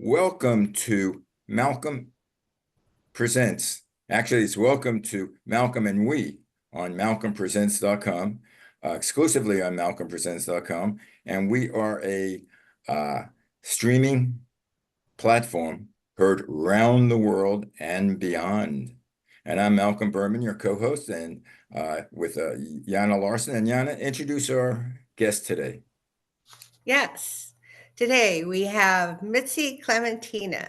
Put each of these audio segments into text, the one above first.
Welcome to Malcolm Presents. Actually, it's welcome to Malcolm and We on malcolmpresents.com, exclusively on malcolmpresents.com. And we are a uh, streaming platform heard round the world and beyond. And I'm Malcolm Berman, your co-host, and with Jana Larson. And Jana, introduce our guest today. Yes. Today we have Mitzy Clementina,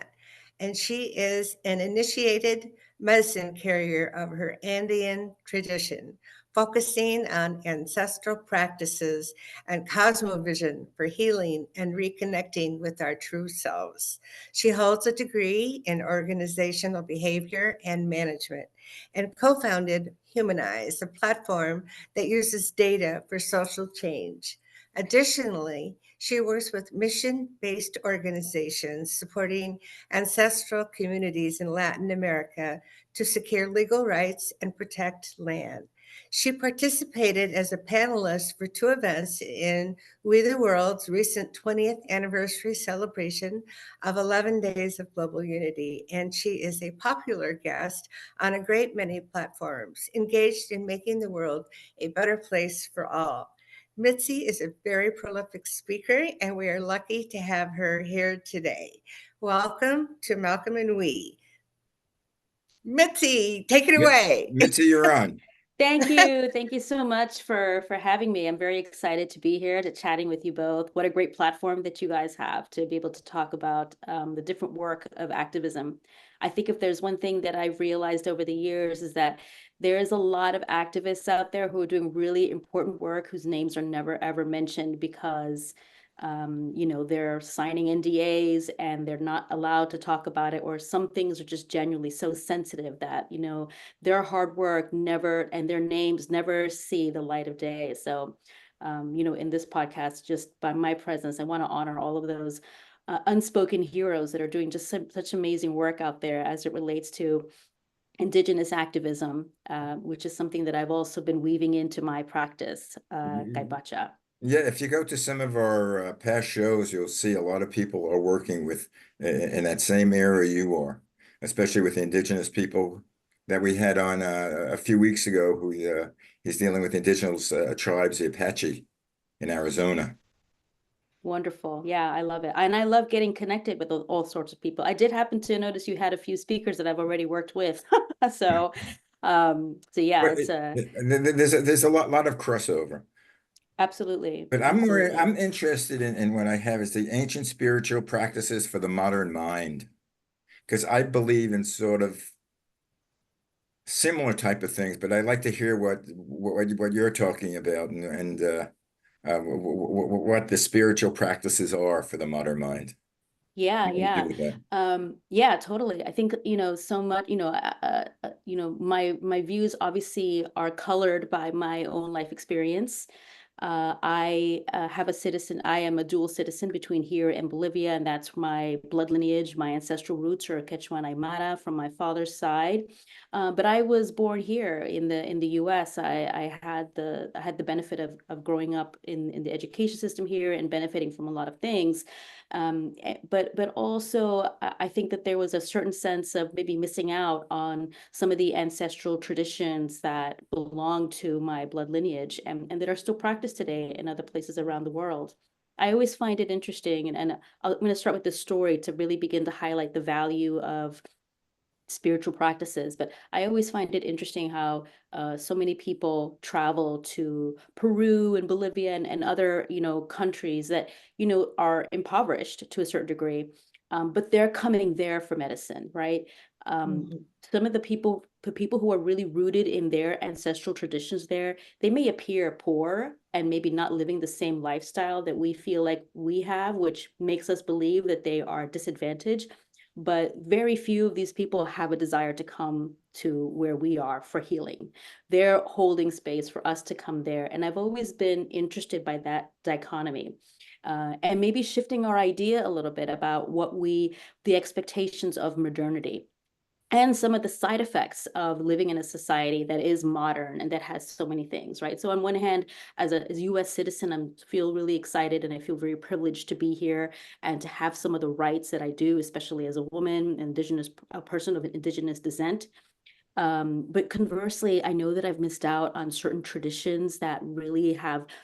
and she is an initiated medicine carrier of her Andean tradition, focusing on ancestral practices and cosmovision for healing and reconnecting with our true selves. She holds a degree in organizational behavior and management and co founded Humanize, a platform that uses data for social change. Additionally, she works with mission based organizations supporting ancestral communities in Latin America to secure legal rights and protect land. She participated as a panelist for two events in We the World's recent 20th anniversary celebration of 11 Days of Global Unity, and she is a popular guest on a great many platforms engaged in making the world a better place for all. Mitzi is a very prolific speaker, and we are lucky to have her here today. Welcome to Malcolm and We. Mitzi, take it away. Mitzi, you're on. Thank you. Thank you so much for having me. I'm very excited to be here, to chatting with you both. What a great platform that you guys have to be able to talk about the different work of activism. I think if there's one thing that I've realized over the years is that there is a lot of activists out there who are doing really important work whose names are never ever mentioned because they're signing NDAs and they're not allowed to talk about it, or some things are just genuinely so sensitive that, their hard work never and their names never see the light of day. So, in this podcast, just by my presence, I want to honor all of those unspoken heroes that are doing just such amazing work out there as it relates to Indigenous activism, which is something that I've also been weaving into my practice, Kaipacha. Yeah, if you go to some of our past shows, you'll see a lot of people are working with in that same area you are, especially with the indigenous people that we had on a few weeks ago, who he's dealing with indigenous tribes, the Apache in Arizona. Wonderful. Yeah, I love it. And I love getting connected with all sorts of people. I did happen to notice you had a few speakers that I've already worked with. So, yeah, But it's there's a lot of crossover. absolutely, But absolutely. I'm interested in what I have is the ancient spiritual practices for the modern mind, because I believe in sort of similar type of things, but I'd like to hear what you're talking about and what the spiritual practices are for the modern mind. Yeah, What do you do yeah. with that? Yeah, totally. I think, so much, my views obviously are colored by my own life experience. I I am a dual citizen between here and Bolivia, and that's my blood lineage. My ancestral roots are Quechua and Aymara from my father's side. But I was born here in the US. I had the benefit of growing up in the education system here and benefiting from a lot of things. But also I think that there was a certain sense of maybe missing out on some of the ancestral traditions that belong to my blood lineage and that are still practiced today in other places around the world. I always find it interesting, and I'm going to start with this story to really begin to highlight the value of spiritual practices. But I always find it interesting how so many people travel to Peru and Bolivia and other, countries that, are impoverished to a certain degree, but they're coming there for medicine, right? Um, Mhm. some of the people who are really rooted in their ancestral traditions there, they may appear poor and maybe not living the same lifestyle that we feel like we have, which makes us believe that they are disadvantaged, but very few of these people have a desire to come to where we are for healing. They're holding space for us to come there. And I've always been interested by that dichotomy. And maybe shifting our idea a little bit about the expectations of modernity. and some of the side effects of living in a society that is modern and that has so many things, right? So on one hand, as a US citizen, I feel really excited and I feel very privileged to be here and to have some of the rights that I do, especially as a woman, a person of an indigenous descent. But conversely, I know that I've missed out on certain traditions that really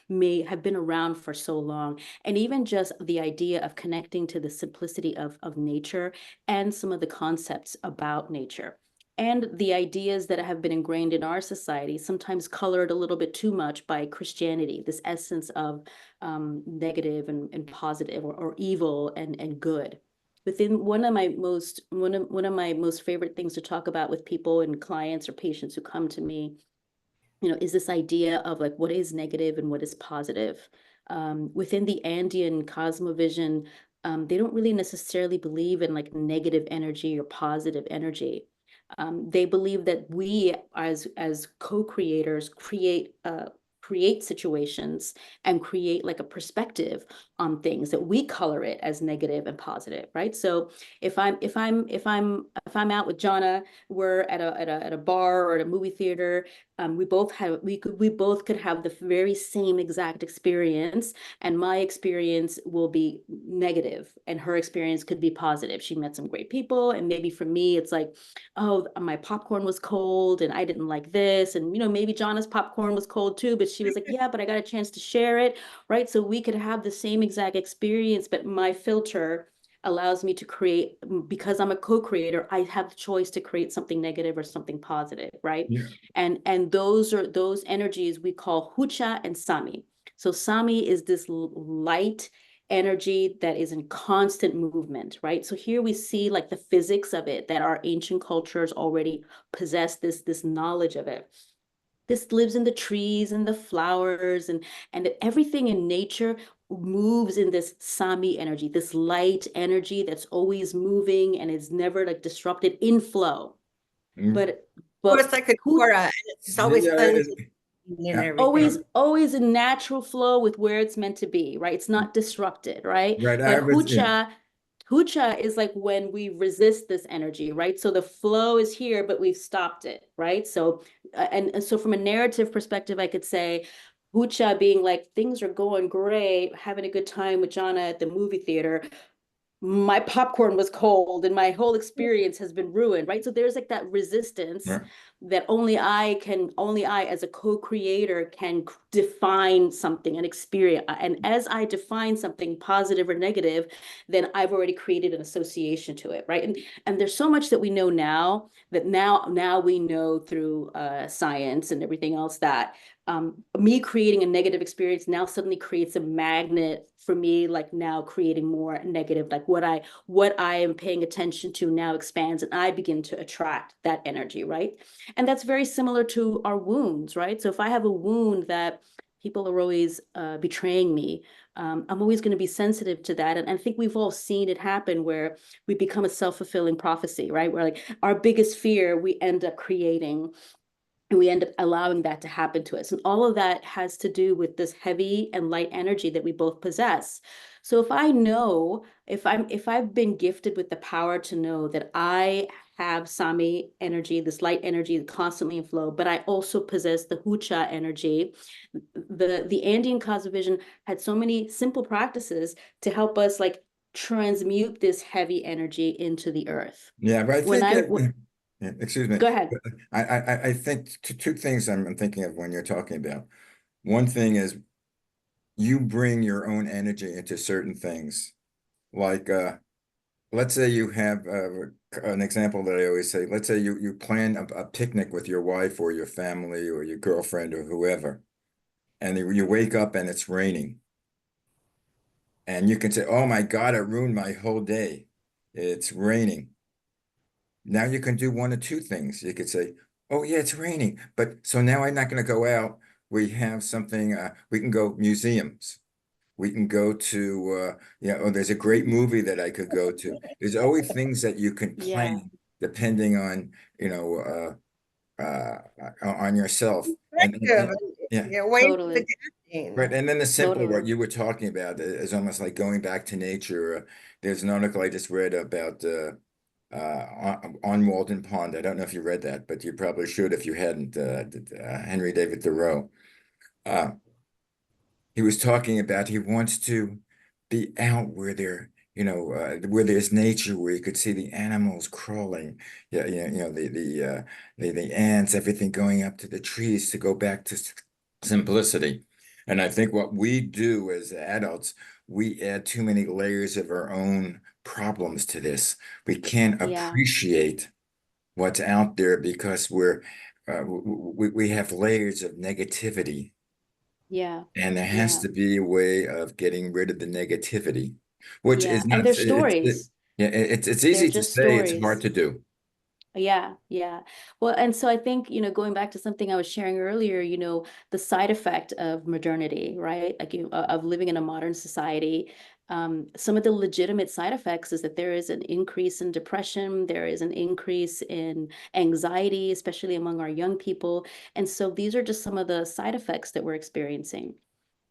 may have been around for so long. And even just the idea of connecting to the simplicity of nature and some of the concepts about nature. And the ideas that have been ingrained in our society, sometimes colored a little bit too much by Christianity, this essence of negative and positive or evil and good. Within one of my most favorite things to talk about with people and clients or patients who come to me, is this idea of like what is negative and what is positive. Within the Andean cosmovision, they don't really necessarily believe in like negative energy or positive energy. They believe that we as co-creators create situations and create like a perspective on things that we color it as negative and positive, right? So if I'm out with Jonna, we're at a bar or at a movie theater, we both could have the very same exact experience, and my experience will be negative and her experience could be positive. She met some great people, and maybe for me it's like, oh, my popcorn was cold and I didn't like this, and maybe Jonna's popcorn was cold too, but she was like, yeah, but I got a chance to share it, right? So we could have the same exact experience, but my filter allows me to create, because I'm a co-creator, I have the choice to create something negative or something positive, right? Yeah. And those energies we call hucha and sami. So sami is this light energy that is in constant movement, right? So here we see like the physics of it, that our ancient cultures already possess this knowledge of it. This lives in the trees and the flowers, and everything in nature moves in this sami energy, this light energy that's always moving and is never like disrupted in flow. Mm. But Well, it's but like a who Torah, and it's always Yeah, unconditioned and always everything. always in natural flow with where it's meant to be, right? It's not disrupted, right? right. But I was, yeah. hucha is like when we resist this energy, right? So the flow is here but we've stopped it, right? So and so from a narrative perspective, I could say hucha being like things are going great, having a good time with Jana at the movie theater, my popcorn was cold and my whole experience has been ruined, right? So there's like that resistance Right. that only I as a co-creator can define something and experience. And as I define something positive or negative, then I've already created an association to it, right? And there's so much that we know now, that now we know through science and everything else, that me creating a negative experience now suddenly creates a magnet for me, like now creating more negative, like what I am paying attention to now expands and I begin to attract that energy, right? And that's very similar to our wounds, right? So if I have a wound that people are always betraying me, I'm always going to be sensitive to that. And I think we've all seen it happen where we become a self-fulfilling prophecy, right? Where like our biggest fear, we end up creating, and we end up allowing that to happen to us. And all of that has to do with this heavy and light energy that we both possess. So if I know, if I've been gifted with the power to know that I have Sami energy, this light energy constantly in flow, but I also possess the Hucha energy. The Andean Cosmovision had so many simple practices to help us like transmute this heavy energy into the earth. Yeah, but I When think I, yeah, excuse me. Go ahead. I think two things I'm thinking of when you're talking about. One thing is you bring your own energy into certain things. Like let's say you have an example that I always say. Let's say you plan a picnic with your wife or your family or your girlfriend or whoever, and you wake up and it's raining. And you can say, "Oh my God, it ruined my whole day. It's raining." Now you can do one of two things. You could say, "Oh yeah, it's raining, but so now I'm not going to go out. We have something. We can go museums. We can go to. Yeah. Oh, there's a great movie that I could go to. There's always things that you can Yeah, plan depending on on yourself. Perspective, Yeah. ways of totally, Right, adapting. and then the simple, what totally. you were talking about is almost like going back to nature. There's an article I just read about on Walden Pond. I don't know if you read that, but you probably should if you hadn't. Henry David Thoreau. Uh, he was talking about he wants to be out where where there's nature, where you could see the animals crawling, yeah, the ants, everything going up to the trees to go back to simplicity. And I think what we do as adults, we add too many layers of our own problems to this. We can't Yeah, appreciate what's out there because we have layers of negativity, yeah, and there has yeah, to be a way of getting rid of the negativity, which yeah. is And not, they're stories. yeah, it's They're easy to just say, it's hard stories. to do. Yeah, yeah. Well, and so I think, going back to something I was sharing earlier, the side effect of modernity, right? Like of living in a modern society. Some of the legitimate side effects is that there is an increase in depression, there is an increase in anxiety, especially among our young people. And so these are just some of the side effects that we're experiencing.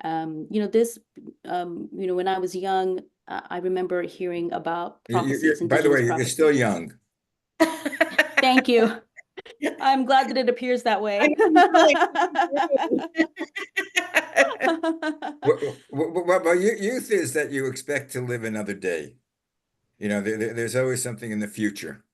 This, when I was young, I remember hearing about prophecies, By the indigenous way, you're still prophecies. young. Thank you. I'm glad that it appears that I way. am really too. Well, youth is that you expect to live another day. There's always something in the future.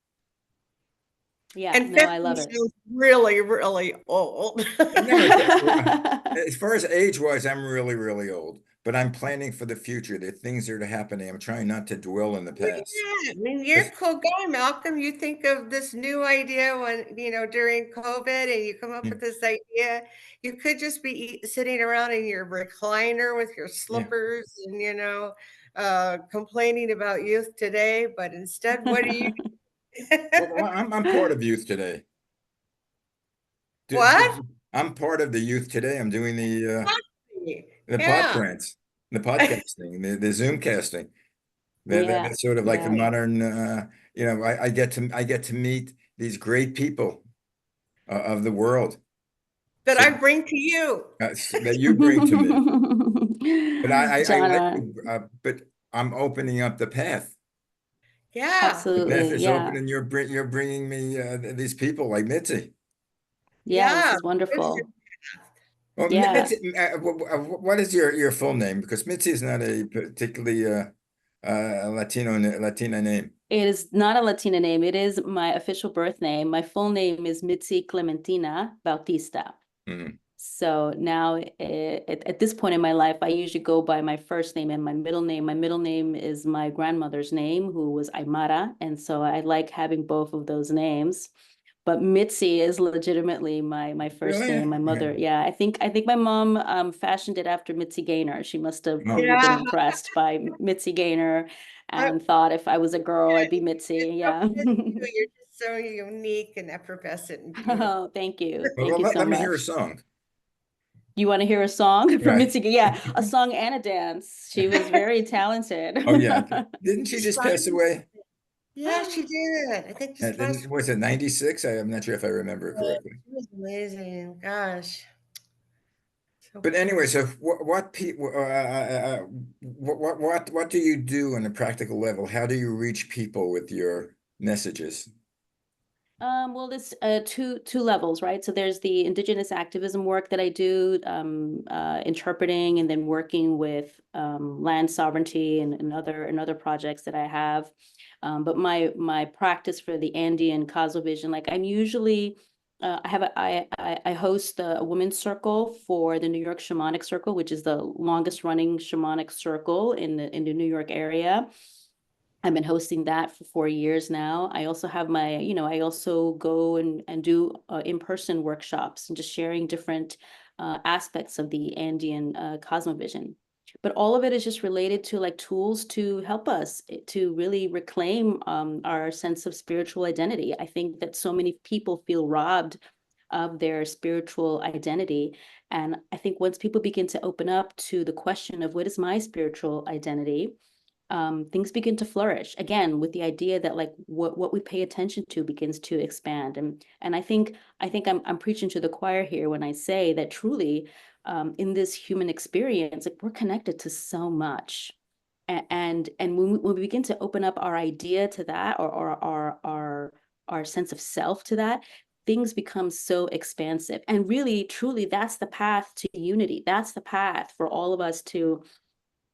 Yeah, And no, 50 I love it. sounds really, really old. No, as far as age-wise, I'm really, really old, but I'm planning for the future. The things that are happening. I'm trying not to dwell in the Well, past. yeah, I mean, you're a cool guy, Malcolm. You think of this new idea when, during COVID and you come up Yeah, with this idea. You could just be sitting around in your recliner with your yeah. slippers and, complaining about youth today. But instead, what do you Well, I'm part of youth today. What? I'm part of the youth today. I'm doing Exactly. the Yeah. podcasts, the podcasting, the Zoom casting. Yeah, That's sort of like the yeah. modern. I get to meet these great people of the world. That So I bring to you. that you bring to me. But I let Jana, you. But I'm opening up the path. Yeah. The path absolutely. is open, Yeah. and you're bringing me these people like Mitzi. Yeah, this Yeah. is This is wonderful. Well, Yeah. Mitzi, what is your full name? Because Mitzi is not a particularly Latina name. It is not a Latina name. It is my official birth name. My full name is Mitzy Clementina Bautista. Mhm. So now at this point in my life, I usually go by my first name and my middle name. My middle name is my grandmother's name, who was Aymara. And so I like having both of those names. But Mitzi is legitimately my first name. Really? My Yeah. mother, yeah, I think my mom fashioned it after Mitzi Gaynor. She must have Oh, really been Yeah. impressed by Mitzi Gaynor I and thought if I was a girl, I'd be It's Mitzi. so Yeah. good too. You're just so unique and effervescent and beautiful. Oh, thank you. well, Thank you so let me hear a much. song. You want to hear a song from Right. Mitzi? Yeah, a song and a dance. She was very talented. Oh yeah. Didn't she Just just fun. pass away? Yeah, she did. I think this past Was it 96? I'm not sure if I remember week, correctly. it was amazing. Gosh, so But cool. anyway, so what people what do you do on a practical level? How do you reach people with your messages? Well, there's two levels, right? So there's the indigenous activism work that I do, interpreting and then working with land sovereignty and other projects that I have. But my practice for the Andean Cosmovision, like I'm usually I host a women's circle for the New York Shamanic Circle, which is the longest running shamanic circle in the New York area. I've been hosting that for 4 years now. I also have I also go and do in-person workshops and just sharing different aspects of the Andean cosmovision. But all of it is just related to like tools to help us to really reclaim our sense of spiritual identity. I think that so many people feel robbed of their spiritual identity. And I think once people begin to open up to the question of what is my spiritual identity, things begin to flourish again with the idea that like what we pay attention to begins to expand. And I think I'm preaching to the choir here when I say that truly in this human experience, like we're connected to so much. And when we begin to open up our idea to that, or our sense of self to that, things become so expansive. And really, truly, that's the path to unity. That's the path for all of us to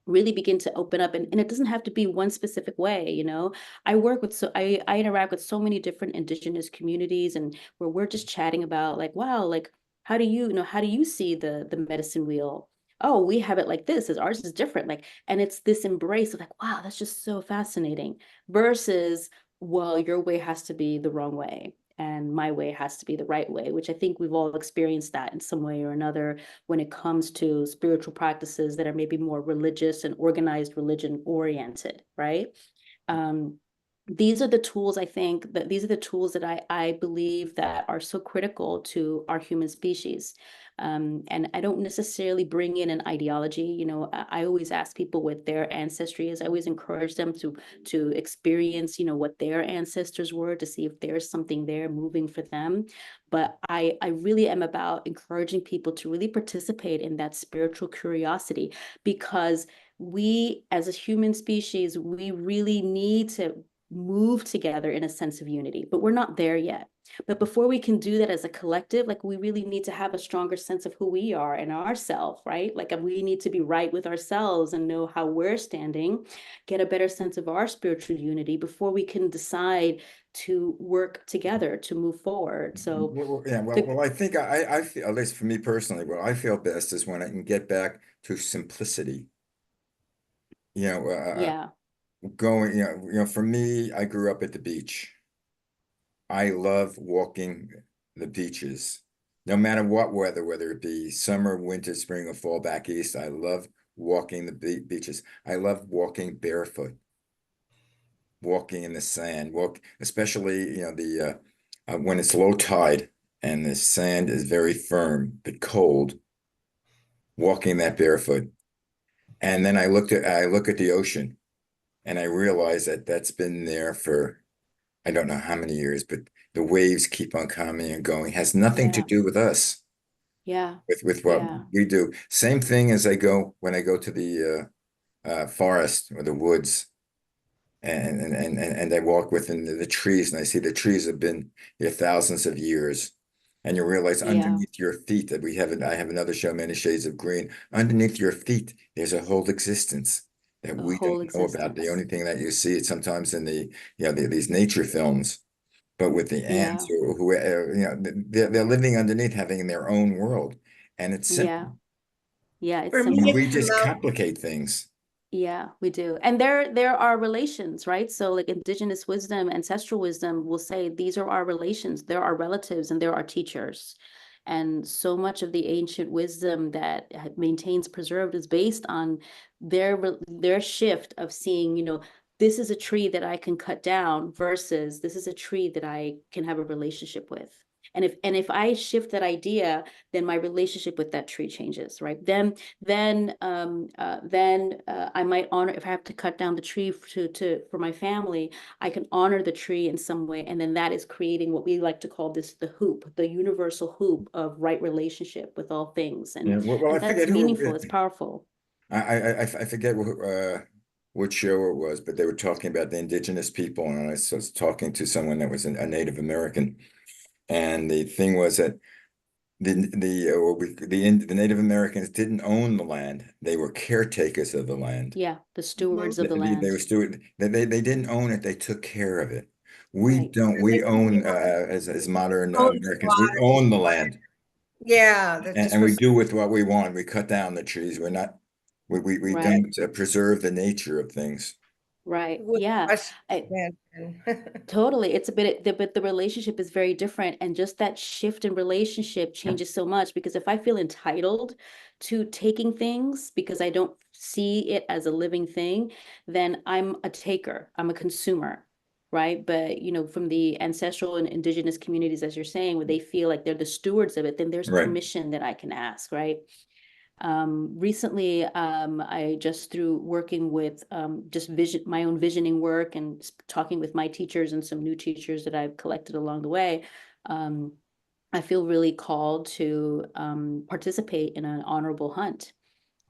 really begin to open up. And it doesn't have to be one specific way, you know. I interact with so many different indigenous communities, and where we're just chatting about, like, wow, like, how do you see the medicine wheel? Oh, we have it like this, as ours is different. Like, and it's this embrace of, like, wow, that's just so fascinating, versus, well, your way has to be the wrong way and my way has to be the right way, which I think we've all experienced that in some way or another when it comes to spiritual practices that are maybe more religious and organized religion oriented, right? Um, these are the tools, I think that these are the tools that I believe that are so critical to our human species. And I don't necessarily bring in an ideology. You know, I always ask people what their ancestry is. I always encourage them to experience, you know, what their ancestors were, to see if there's something there moving for them. But I really am about encouraging people to really participate in that spiritual curiosity, because we as a human species, we really need to move together in a sense of unity, but we're not there yet. But before we can do that as a collective, like, we really need to have a stronger sense of who we are and ourself, right? Like, we need to be right with ourselves and know how we're standing, get a better sense of our spiritual unity before we can decide to work together to move forward. So Yeah, the I think I feel, at least for me personally, what I feel best is when I can get back to simplicity. You know, yeah, going, for me, I grew up at the beach. I love walking the beaches, no matter what weather, whether it be summer, winter, spring, or fall back east. I love walking the beaches. I love walking barefoot, walking in the sand, especially, the when it's low tide and the sand is very firm but cold, walking that barefoot. And then I look at the ocean and I realize that that's been there for I don't know how many years, but the waves keep on coming and going. It has nothing to yeah, do with us, yeah, with what yeah, we do. Same thing as I go when I go to the forest or the woods, and I walk within the trees, and I see the trees have been here thousands of years, and you realize yeah. underneath your feet that I have another show, Many Shades of Green. Underneath your feet, there's a whole existence that A we whole don't know about. The existence. only thing that you see it sometimes in these nature films. But with the ants, Yeah, they're living underneath, having their own world, and it's simple. yeah, yeah, it's For me, simple. We it's just about complicate things. Yeah, we do. And there are relations, right? So, like, indigenous wisdom, ancestral wisdom will say these are our relations. There are relatives and there are teachers. And so much of the ancient wisdom that maintains preserved is based on their shift of seeing, you know, this is a tree that I can cut down versus this is a tree that I can have a relationship with. And if I shift that idea, then my relationship with that tree changes, right? Then I might honor, if I have to cut down the tree for my family, I can honor the tree in some way, and then that is creating what we like to call this the hoop, the universal hoop of right relationship with all things, Yeah. Well, I and that's forget who. meaningful. It's powerful. I forget what show it was, but they were talking about the indigenous people, and I was talking to someone that was a Native American, and the thing was that the Native Americans didn't own the land; they were caretakers of the land. Yeah, the mhm. stewards of the They land. were steward. They didn't own it; they took care of it. We Right. don't. And they We didn't own have as modern own Americans. We squads and own the land. yeah, that just And we was do with what we want. We cut down the trees. We Right. don't preserve the nature of things. Right. with Yeah. West I, Mansion. Totally. It's a bit, but the relationship is very different. And just that shift in relationship changes so much, because if I feel entitled to taking things because I don't see it as a living thing, then I'm a taker, I'm a consumer. Right. But, you know, from the ancestral and indigenous communities, as you're saying, where they feel like they're the stewards of it, then there's Right. permission that I can ask. Right. Recently, I just through working with just my own visioning work and talking with my teachers and some new teachers that I've collected along the way, um, I feel really called to participate in an honorable hunt.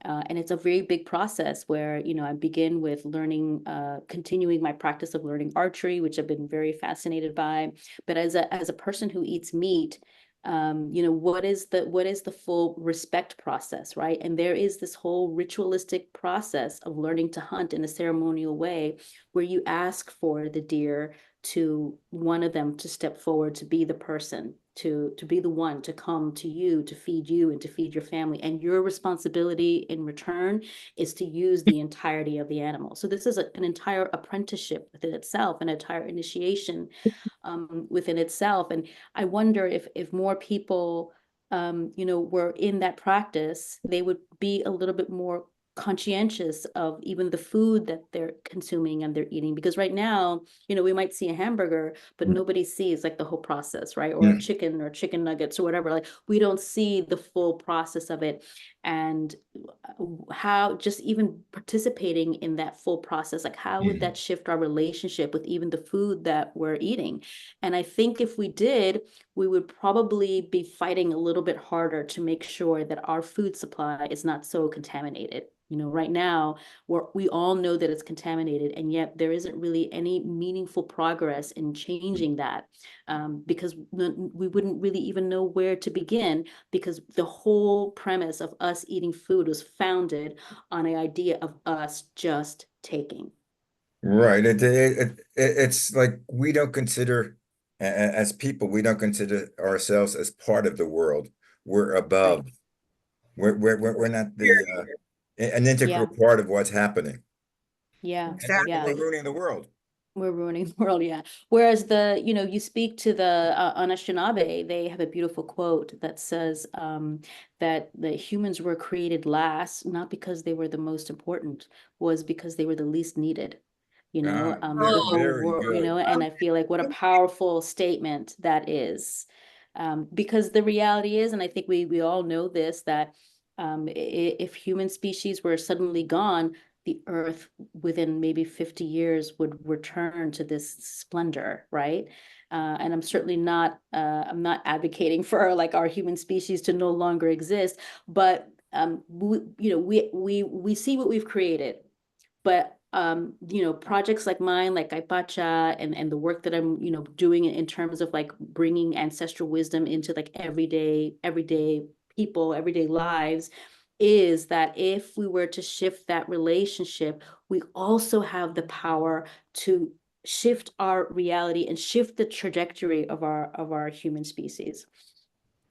And it's a very big process where, I begin with learning, continuing my practice of learning archery, which I've been very fascinated by. But as a person who eats meat, what is the full respect process, right? And there is this whole ritualistic process of learning to hunt in a ceremonial way, where you ask for the deer, to one of them to step forward, to be the person, to be the one to come to you and to feed your family, and your responsibility in return is to use the entirety of the animal. So this is an entire apprenticeship within itself, an entire initiation within itself. And I wonder if more people were in that practice, they would be a little bit more conscientious of even the food that they're consuming and they're eating. Because right now, we might see a hamburger, but nobody sees like the whole process, right? Or a chicken or chicken nuggets or whatever. Like, we don't see the full process of it. And how just even participating in that full process, like how would that shift our relationship with even the food that we're eating? And I think if we did, we would probably be fighting a little bit harder to make sure that our food supply is not so contaminated. Right now, we all know that it's contaminated, and yet there isn't really any meaningful progress in changing that, because we wouldn't really even know where to begin, because the whole premise of us eating food was founded on an idea of us just taking. Right. It's like we don't consider, as people, we don't consider ourselves as part of the world. We're Right. above. We're not an integral Yeah. part of what's happening. Yeah. And Yeah. we're ruining the world. We're ruining the world, yeah. Whereas you speak to the Anishinaabe, they have a beautiful quote that says that the humans were created last, not because they were the most important, was because they were the least needed. The whole Very world, good. and I feel like what a powerful statement that is. Because the reality is, and I think we all know this, that if human species were suddenly gone, the earth within maybe 50 years would return to this splendor, right? And I'm certainly not I'm not advocating for like our human species to no longer exist, but we see what we've created. But projects like mine, like Kaipacha, and the work that I'm doing in terms of like bringing ancestral wisdom into like everyday people, everyday lives, is that if we were to shift that relationship, we also have the power to shift our reality and shift the trajectory of our human species.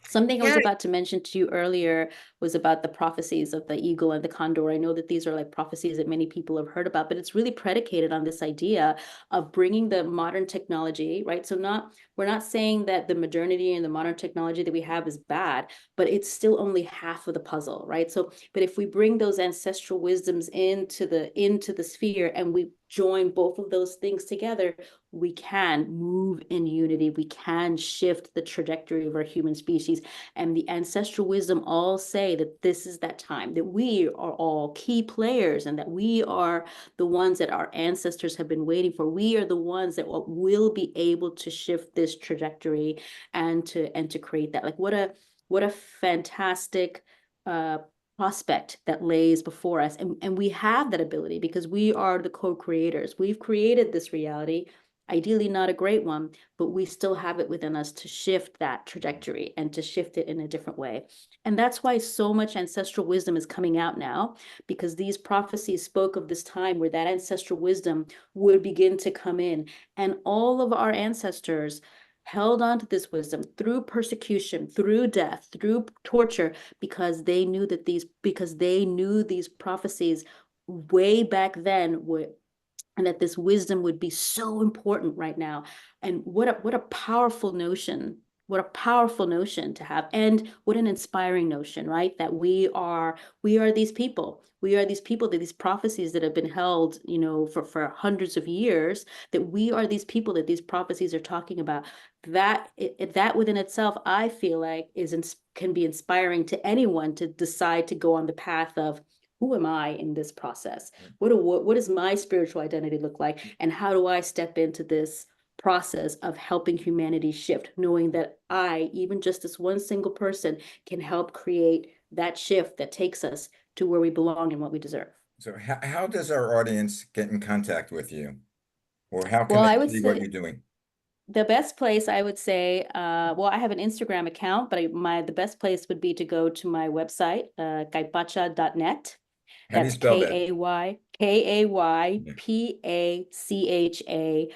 Something I was Yeah, about to mention to you earlier was about the prophecies of the eagle and the condor. I know that these are like prophecies that many people have heard about, but it's really predicated on this idea of bringing the modern technology, right? So we're not saying that the modernity and the modern technology that we have is bad, but it's still only half of the puzzle, right? So, but if we bring those ancestral wisdoms into the sphere, and we join both of those things together, we can move in unity. We can shift the trajectory of our human species. And the ancestral wisdom all say that this is that time, that we are all key players, and that we are the ones that our ancestors have been waiting for. We are the ones that will be able to shift this trajectory and to create that. Like, what a fantastic prospect that lays before us. And we have that ability because we are the co-creators. We've created this reality, ideally not a great one, but we still have it within us to shift that trajectory and to shift it in a different way. And that's why so much ancestral wisdom is coming out now, because these prophecies spoke of this time where that ancestral wisdom would begin to come in. And all of our ancestors held on to this wisdom through persecution, through death, through torture, because they knew these prophecies way back then were, and that this wisdom would be so important right now. And what a powerful notion. What a powerful notion to have. And what an inspiring notion, right? That we are these people. We are these people, that these prophecies that have been held, for hundreds of years, that we are these people that these prophecies are talking about. That within itself, I feel like can be inspiring to anyone to decide to go on the path of, who am I in this process? What does my spiritual identity look like? And how do I step into this process of helping humanity shift, knowing that I, even just as one single person, can help create that shift that takes us to where we belong and what we deserve. So how does our audience get in contact with you? Or how can Well, they I would see what say you're doing? the best place I would say, well, I have an Instagram account, but the best place would be to go to my website, kaypacha.net. How do you That's spell that? Yeah. KayPacha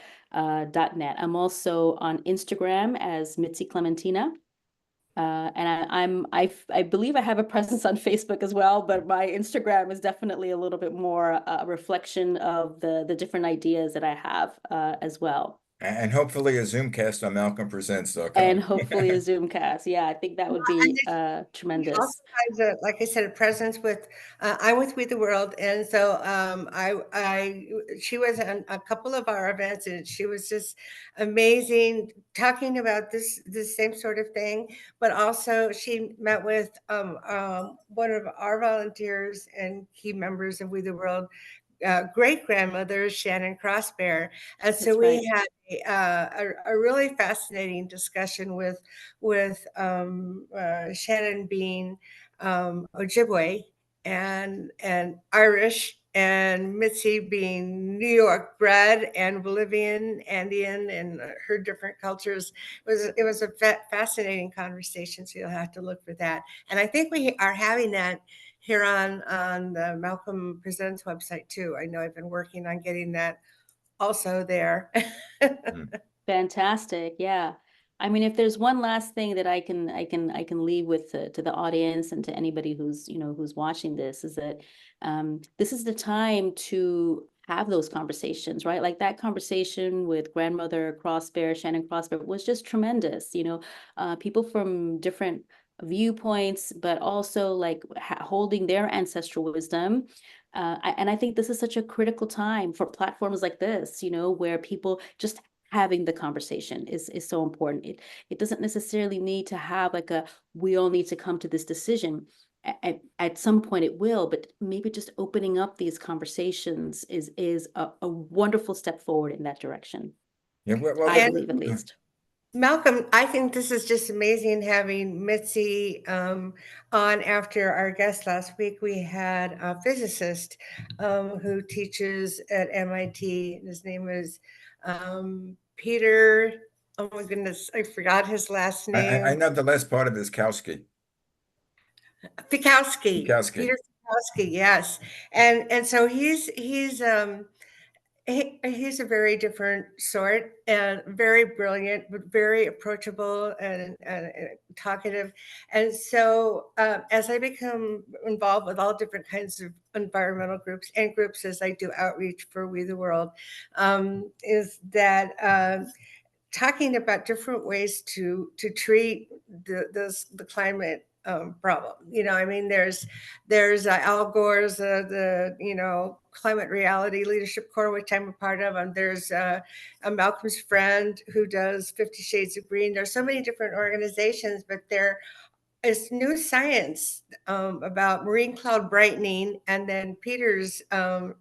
.net. I'm also on Instagram as Mitzy Clementina. And I believe I have a presence on Facebook as well, but my Instagram is definitely a little bit more a reflection of the different ideas that I have as well. And hopefully a Zoomcast on And malcolmpresents.com. hopefully a Zoomcast. Yeah, I think that would And be she also tremendous. has a, like I said, a presence with, I'm with We the World. And so she was on a couple of our events and she was just amazing talking about this same sort of thing. But also she met with one of our volunteers and key members of We the World, great grandmother, Shannon Crossbear. And so That's right. we had a really fascinating discussion with Shannon being Ojibwe and Irish, and Mitzi being New York bred and Bolivian, Andean, and her different cultures. It was a fascinating conversation. So you'll have to look for that. And I think we are having that here on the Malcolm Presents website too. I know I've been working on getting that also there. Fantastic. Yeah. I mean, if there's one last thing that I can leave with to the audience and to anybody who's, who's watching this is that this is the time to have those conversations, right? Like that conversation with grandmother Crossbear, Shannon Crossbear was just tremendous. People from different viewpoints, but also like holding their ancestral wisdom. And I think this is such a critical time for platforms like this, where people just having the conversation is so important. It doesn't necessarily need to have like we all need to come to this decision. At some point it will, but maybe just opening up these conversations is a wonderful step forward in that direction. Yeah, I And believe at least. Malcolm, I think this is just amazing having Mitzi on after our guest last week. We had a physicist who teaches at MIT. His name is Peter. Oh my goodness, I forgot his last I name. know the last part of is Kowski. Fikowski, Kowski. Peter Fikowski, yes. And so he's a very different sort and very brilliant, but very approachable and talkative. And so, as I become involved with all different kinds of environmental groups and groups as I do outreach for We the World, is that talking about different ways to treat the climate problem. I mean, there's Al Gore's climate reality leadership core, which I'm a part of, and there's a Malcolm's friend who does 50 Shades of Green. There's so many different organizations, but they're it's new science about marine cloud brightening, and then Peter's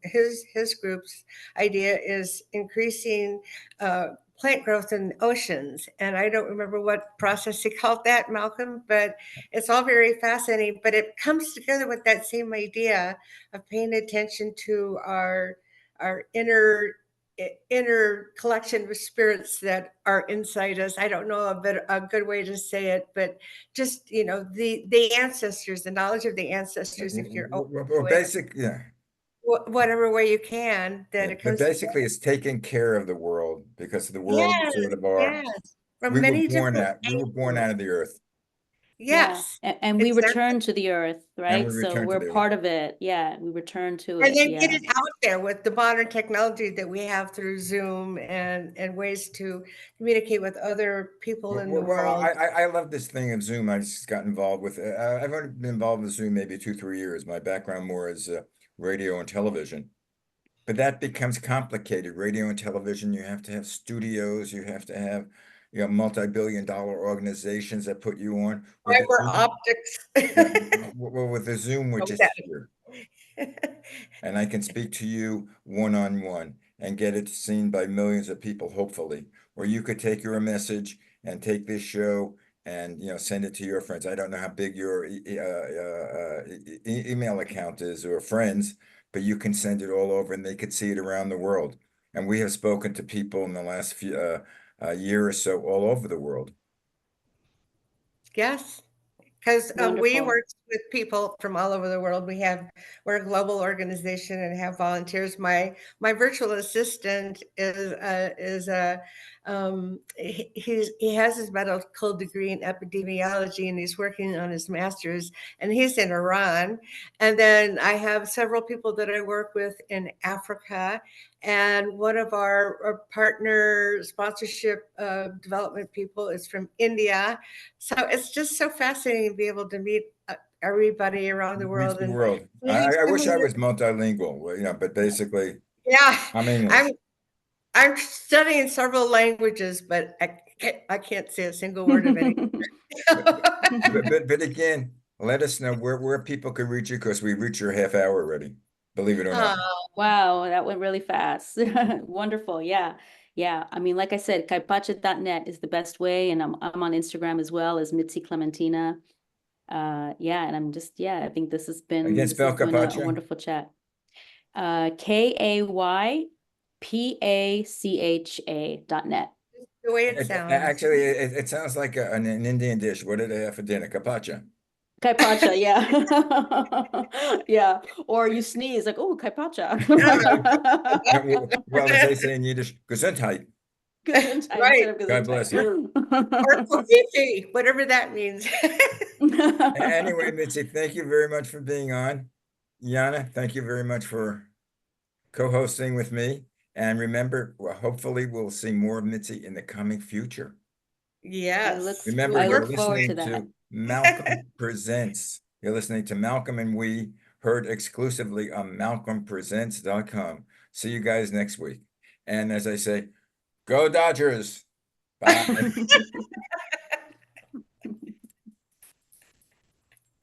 his group's idea is increasing plant growth in oceans. And I don't remember what process he called that, Malcolm, but it's all very fascinating. But it comes together with that same idea of paying attention to our inner collection of spirits that are inside us. I don't know a good way to say it, but just the ancestors, the knowledge of the ancestors, if you're open Well, to it, yeah. whatever way you can, that Yeah, it but comes basically it's taking care of the world because the world is yes, sort of our, yes, from many different we were born angles. out of the earth Yeah. Yes, And we exactly. return to the earth, and right? we So return to we're the earth. part of it. Yeah, we return to And it. then get Yeah. it out there with the modern technology that we have through Zoom and ways to communicate with other people in the Well, world. I love this thing of Zoom. I just got involved with. I've only been involved with Zoom maybe 2, 3 years. My background more is radio and television. But that becomes complicated. Radio and television, you have to have studios, you have to have, multi-billion-dollar organizations that put you on. With the Fiber Zoom, optics. yeah, well, with the Zoom, we're Oh, just that- here. And I can speak to you one-on-one and get it seen by millions of people, hopefully. Or you could take your message and take this show and send it to your friends. I don't know how big your email account is or friends, but you can send it all over and they could see it around the world. And we have spoken to people in the last few year or so all over the world. Yes. Because we Wonderful. work with people from all over the world. We're a global organization and have volunteers. My virtual assistant he has his medical degree in epidemiology and he's working on his master's and he's in Iran. And then I have several people that I work with in Africa. And one of our partner sponsorship development people is from India. So it's just so fascinating to be able to meet everybody around the Reach world. the And world. we have I so wish I many, was multilingual, but basically yeah, I'm I'm English. I'm studying several languages, but I can't say a single word of any. But again, let us know where people can reach you because we reached your half hour already, believe it or not. Wow, that went really fast. Wonderful. Yeah. Yeah. I mean, like I said, kaipacha.net is the best way. And I'm on Instagram as well as Mitzy Clementina. Yeah, and I think Again, this has spell been a Capacha. wonderful chat. KAYPACHA.net. The way it sounds. Actually, it sounds like an Indian dish. What did they have for dinner? Capacha. Kaipacha, yeah. Yeah. Or you sneeze like, oh, kaipacha. Well, as they say in Yiddish, Gesundheit. Gesundheit Right. instead of God Gesundheit. bless you. Or kofifi, whatever that means. Anyway, Mitzi, thank you very much for being on. Yana, thank you very much for co-hosting with me. And remember, well, hopefully we'll see more of Mitzi in the coming future. Yes. Remember, I We'll you're work look forward to listening that. to Malcolm Presents. You're listening to Malcolm and We, heard exclusively on malcolmpresents.com. See you guys next week. And as I say, go Dodgers. Bye.